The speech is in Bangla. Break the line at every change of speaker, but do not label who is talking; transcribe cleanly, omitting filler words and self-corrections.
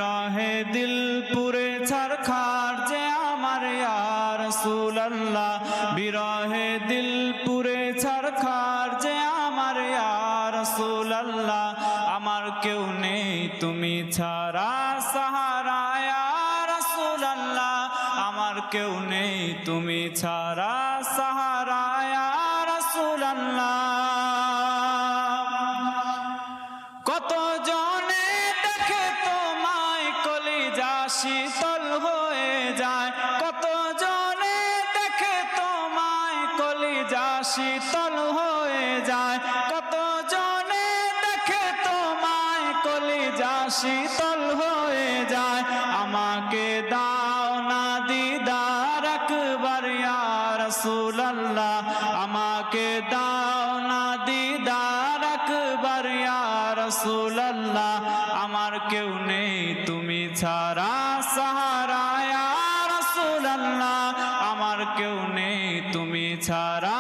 বিরহে দিল পুরে ছারখার যে আমার ইয়া রাসূলুল্লাহ বিরহে দিল পুরে ছারখার যে আমার ইয়া রাসূলুল্লাহ আমার কেউ নেই তুমি ছাড়া সাহারা ইয়া রাসূলুল্লাহ আমার কেউ নেই তুমি ছাড়া সাহারা ইয়া রাসূলুল্লাহ কত জনে দেখে তোমায় কলিজা শীতল হয়ে যায় কত জনে দেখে তোমায় কলিজা শীতল হয়ে যায় কত জনে দেখে তোমায় কলিজা শীতল হয়ে যায় আমাকে দাও না দিদার একবার ইয়া রাসূলুল্লাহ আমাকে দাও না দিদার একবার ইয়া রাসূলুল্লাহ আমার কেউ নেই তুমি ছাড়া সাহারা ইয়া রাসূলুল্লাহ আমার কেউ নেই তুমি ছাড়া